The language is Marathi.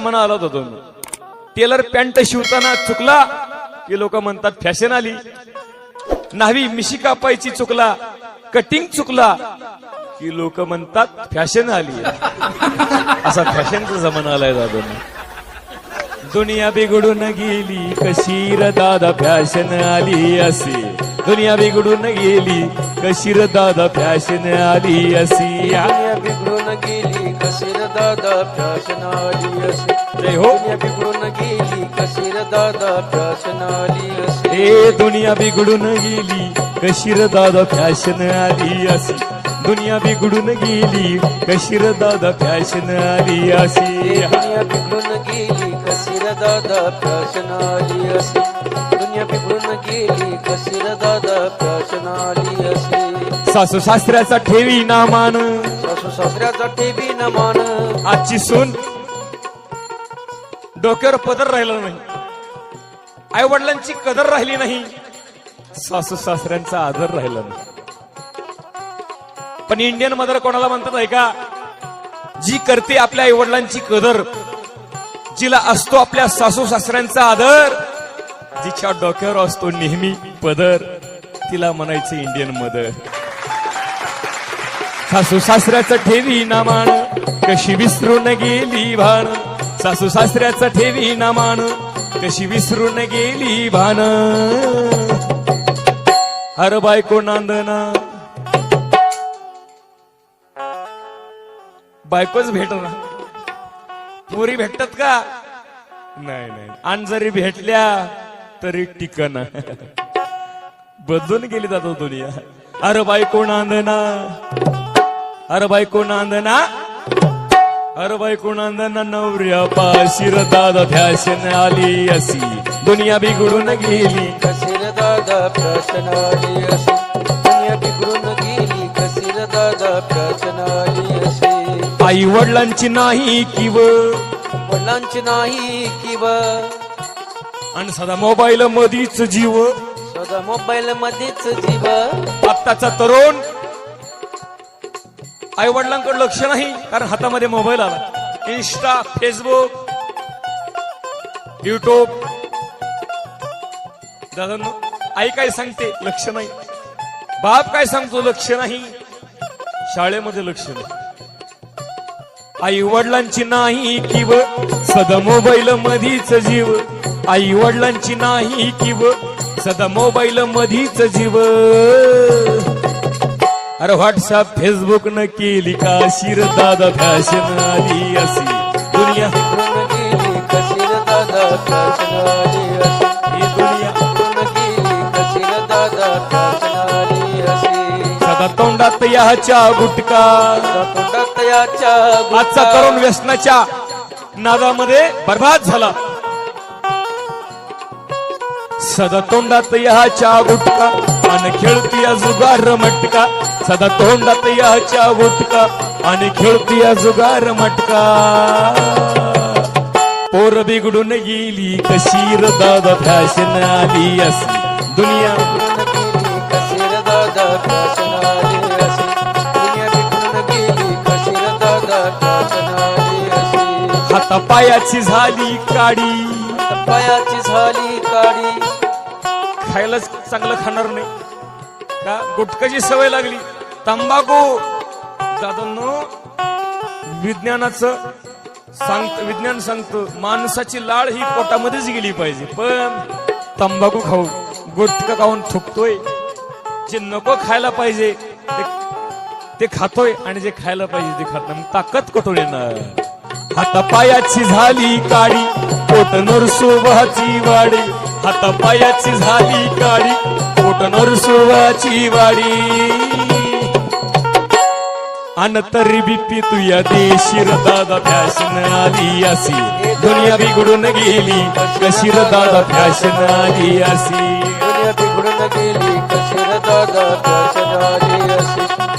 जमाना आला होता दोन. टेलर पॅन्ट शिवताना चुकला की लोक म्हणतात फॅशन आली. न्हावी मिशी कापायची चुकला, कटिंग चुकला की लोक म्हणतात फॅशन आली. असा फॅशनचा जमाना आलाय दादा. दुनिया बिघडून गेली कशी र दादा फॅशन आली अशी. दुनिया बिघडून गेली कशी र दादा फॅशन आली अशी. दुनिया बिघडून गेली कशी र दादा फॅशन आली अशी. जय हो. दुनिया बिघडून गेली कशी र दादा फॅशन आली अशी. ए दुनिया बिघडून गेली कशी र दादा फॅशन आली अशी. दुनिया बिघडून गेली कशी र दादा फॅशन आली अशी. दुनिया बिघडून गेली कशी र दादा फॅशन आली अशी. दुनिया बिघडून गेली कशी र दादा फॅशन आली अशी. सासू सासऱ्याचा ठेवी ना मान, सासू सासऱ्याचा ठेवी न मान. आजची सून डोक्यावर पदर राहिला नाही, आई वडिलांची कदर राहिली नाही, सासू सासऱ्यांचा आदर राहिला नाही. पण इंडियन मदर कोणाला म्हणतात आहे का? जी करते आपल्या आई वडिलांची कदर, जिला असतो आपल्या सासू सासऱ्यांचा आदर, जिच्या डोक्यावर असतो नेहमी पदर, तिला म्हणायचं इंडियन मदर. सासू सासऱ्याचं ठेवी ना मान कशी विसरून गेली भान. सासू सासऱ्याचं ठेवी ना मान कशी विसरून गेली भान. हर बायको नांदना बायकोच भेटना. पोरी भेटतात का? नाही नाही. आणि जरी भेटल्या तरी टिकना. बदलून गेली जातो दुनिया. अरे बायको नांदना, अरे बायको नांदना, अरे बायको नांदना नवऱ्या पाशी र दादा फॅशन आली अशी. दुनिया बिघडून गेली कशी र दादा फॅशन आली अशी. दुनिया बिघडून गेली कशी र दादा फॅशन आली अशी. आई वडिलांची नाही किव, वडिलांची नाही किंव, आणि सदा मोबाईल मधीच जीव. सदा मोबाईल मध्येच जीव. आत्ताचा तरुण आई वडिलांकडे लक्ष नाही, कारण हातामध्ये मोबाईल आला. Insta, Facebook, YouTube. दादांनो, आई काय सांगते लक्ष नाही, बाप काय सांगतो लक्ष नाही, शाळेमध्ये लक्ष नाही. आई वडिलांची नाही किव, सदा मोबाईल मधीच जीव. आई वडिलांची नाही किव, सदा मोबाईल मधीच जीव. अरे व्हॉट्सअप फेसबुक न केली का शिर दादा फॅशन आली अशी. दुनिया बिघडून गेली कशी र दादा फॅशन आली अशी. ही दुनिया बिघडून गेली कशी र दादा फॅशन आली अशी. सदा तोंडात याच्या गुटका. तोंडात याच्या आजचा तरुण व्यसनाच्या नादामध्ये बर्बाद झाला. सदा तोंडात याच्या गुटका आणि खेळती जुगार मटका. सदा तोंडात याच्या गुटका आणि खेळती जुगार मटका. पोर बिघडून गेली कशी र दादा फॅशन आली अशी. दुनिया बिघडून गेली कशी र दादा फॅशन आली अशी. दुनिया बिघडून गेली कशी र दादा फॅशन आली अशी. हातापायाची झाली काडी. पायाची झाली काडी. खायलाच चांगलं खाणार नाही का? गुटखाची सवय लागली. तंबाखू. दादांनो, विज्ञानाचं विज्ञान सांगतं माणसाची लाळ ही पोटामध्येच गेली पाहिजे, पण तंबाखू खाऊ, गुटखा खाऊन थुकतोय. जे नको खायला पाहिजे ते खातोय आणि जे खायला पाहिजे ते खात नाही. ताकद कुठून येणार? हातापायाची झाली काडी, पोट नरसोबाची वाडी. हातापायाची झाली काडी, पोट नरसोबाची वाडी. अन तरी बीपी तुया देशी र दादा फॅशन आली अशी. दुनिया बिघडून गेली कशी र दादा फॅशन आली अशी. दुनिया बिघडून गेली कशी र दादा फॅशन आली अशी.